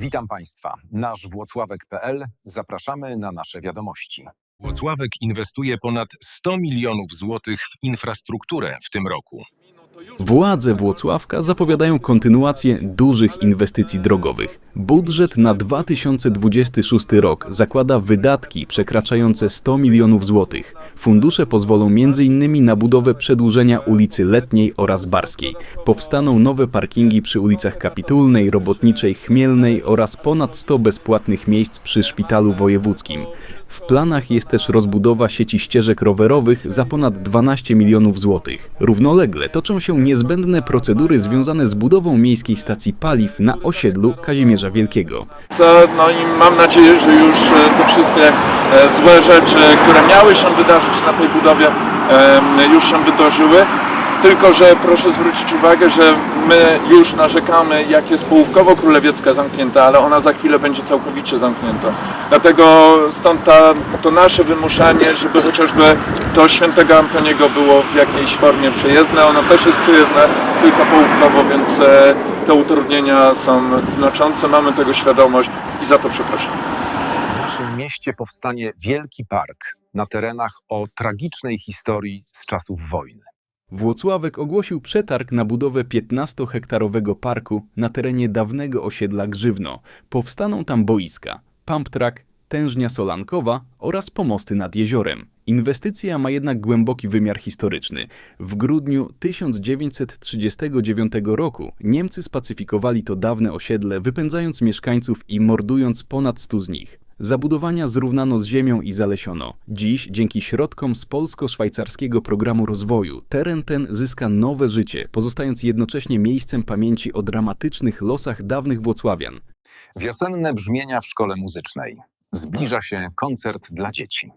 Witam Państwa. Nasz Włocławek.pl. Zapraszamy na nasze wiadomości. Włocławek inwestuje ponad 100 milionów złotych w infrastrukturę w tym roku. Władze Włocławka zapowiadają kontynuację dużych inwestycji drogowych. Budżet na 2026 rok zakłada wydatki przekraczające 100 milionów złotych. Fundusze pozwolą m.in. na budowę przedłużenia ulicy Letniej oraz Barskiej. Powstaną nowe parkingi przy ulicach Kapitulnej, Robotniczej, Chmielnej oraz ponad 100 bezpłatnych miejsc przy Szpitalu Wojewódzkim. W planach jest też rozbudowa sieci ścieżek rowerowych za ponad 12 milionów złotych. Równolegle toczą się niezbędne procedury związane z budową miejskiej stacji paliw na osiedlu Kazimierza Wielkiego. No i mam nadzieję, że już te wszystkie złe rzeczy, które miały się wydarzyć na tej budowie, już się wydarzyły. Tylko że proszę zwrócić uwagę, że my już narzekamy, jak jest Połówkowo-Królewiecka zamknięta, ale ona za chwilę będzie całkowicie zamknięta. Dlatego stąd to nasze wymuszanie, żeby chociażby do Świętego Antoniego było w jakiejś formie przejezdne. Ono też jest przejezdne, tylko połówkowo, więc te utrudnienia są znaczące, mamy tego świadomość i za to przepraszam. W naszym mieście powstanie wielki park na terenach o tragicznej historii z czasów wojny. Włocławek ogłosił przetarg na budowę 15-hektarowego parku na terenie dawnego osiedla Grzywno. Powstaną tam boiska, pump track, tężnia solankowa oraz pomosty nad jeziorem. Inwestycja ma jednak głęboki wymiar historyczny. W grudniu 1939 roku Niemcy spacyfikowali to dawne osiedle, wypędzając mieszkańców i mordując ponad 100 z nich. Zabudowania zrównano z ziemią i zalesiono. Dziś, dzięki środkom z polsko-szwajcarskiego programu rozwoju, teren ten zyska nowe życie, pozostając jednocześnie miejscem pamięci o dramatycznych losach dawnych włocławian. Wiosenne brzmienia w szkole muzycznej. Zbliża się koncert dla dzieci.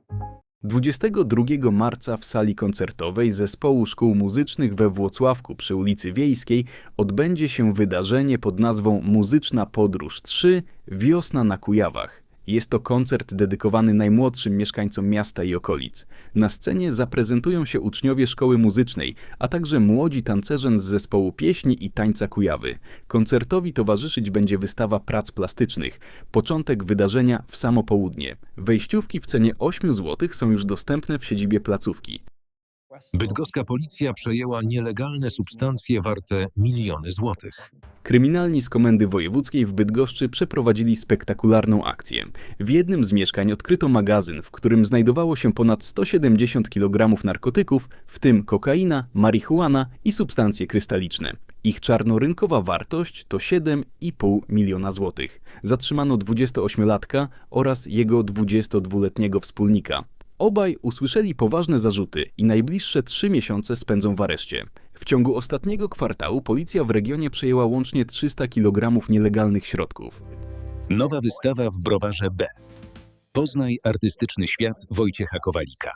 22 marca w sali koncertowej Zespołu Szkół Muzycznych we Włocławku przy ulicy Wiejskiej odbędzie się wydarzenie pod nazwą Muzyczna Podróż 3 – Wiosna na Kujawach. Jest to koncert dedykowany najmłodszym mieszkańcom miasta i okolic. Na scenie zaprezentują się uczniowie szkoły muzycznej, a także młodzi tancerze z zespołu pieśni i tańca Kujawy. Koncertowi towarzyszyć będzie wystawa prac plastycznych. Początek wydarzenia w samo południe. Wejściówki w cenie 8 zł są już dostępne w siedzibie placówki. Bydgoska policja przejęła nielegalne substancje warte miliony złotych. Kryminalni z Komendy Wojewódzkiej w Bydgoszczy przeprowadzili spektakularną akcję. W jednym z mieszkań odkryto magazyn, w którym znajdowało się ponad 170 kg narkotyków, w tym kokaina, marihuana i substancje krystaliczne. Ich czarnorynkowa wartość to 7,5 miliona złotych. Zatrzymano 28-latka oraz jego 22-letniego wspólnika. Obaj usłyszeli poważne zarzuty i najbliższe 3 miesiące spędzą w areszcie. W ciągu ostatniego kwartału policja w regionie przejęła łącznie 300 kg nielegalnych środków. Nowa wystawa w Browarze B. Poznaj artystyczny świat Wojciecha Kowalika.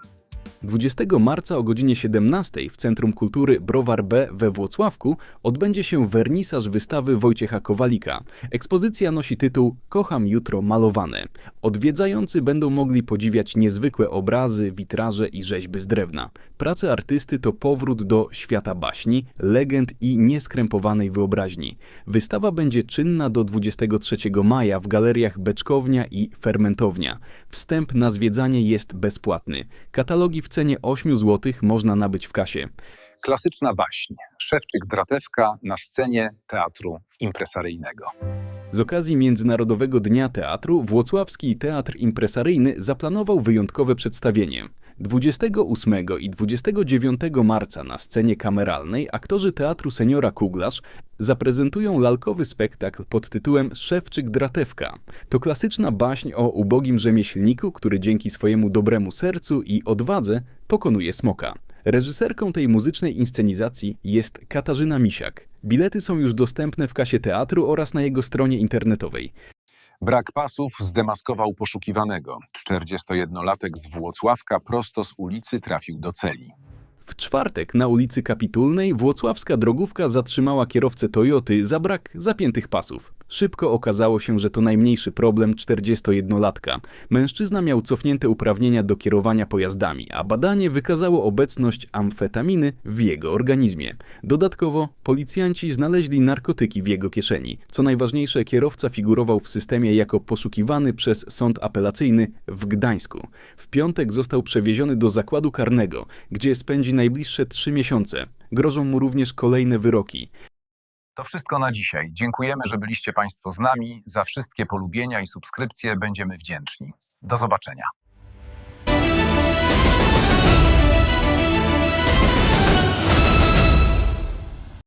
20 marca o godzinie 17 w Centrum Kultury Browar B we Włocławku odbędzie się wernisaż wystawy Wojciecha Kowalika. Ekspozycja nosi tytuł Kocham jutro malowane. Odwiedzający będą mogli podziwiać niezwykłe obrazy, witraże i rzeźby z drewna. Prace artysty to powrót do świata baśni, legend i nieskrępowanej wyobraźni. Wystawa będzie czynna do 23 maja w galeriach Beczkownia i Fermentownia. Wstęp na zwiedzanie jest bezpłatny. Katalogi w cenie 8 zł można nabyć w kasie. Klasyczna baśń. Szewczyk-Dratewka na scenie Teatru Impresaryjnego. Z okazji Międzynarodowego Dnia Teatru Włocławski Teatr Impresaryjny zaplanował wyjątkowe przedstawienie. 28 i 29 marca na scenie kameralnej aktorzy Teatru Seniora Kuglarz zaprezentują lalkowy spektakl pod tytułem Szewczyk-Dratewka. To klasyczna baśń o ubogim rzemieślniku, który dzięki swojemu dobremu sercu i odwadze pokonuje smoka. Reżyserką tej muzycznej inscenizacji jest Katarzyna Misiak. Bilety są już dostępne w kasie teatru oraz na jego stronie internetowej. Brak pasów zdemaskował poszukiwanego. 41-latek z Włocławka prosto z ulicy trafił do celi. W czwartek na ulicy Kapitulnej włocławska drogówka zatrzymała kierowcę Toyoty za brak zapiętych pasów. Szybko okazało się, że to najmniejszy problem 41-latka. Mężczyzna miał cofnięte uprawnienia do kierowania pojazdami, a badanie wykazało obecność amfetaminy w jego organizmie. Dodatkowo policjanci znaleźli narkotyki w jego kieszeni. Co najważniejsze, kierowca figurował w systemie jako poszukiwany przez sąd apelacyjny w Gdańsku. W piątek został przewieziony do zakładu karnego, gdzie spędzi najbliższe 3 miesiące. Grożą mu również kolejne wyroki. To wszystko na dzisiaj. Dziękujemy, że byliście Państwo z nami. Za wszystkie polubienia i subskrypcje będziemy wdzięczni. Do zobaczenia.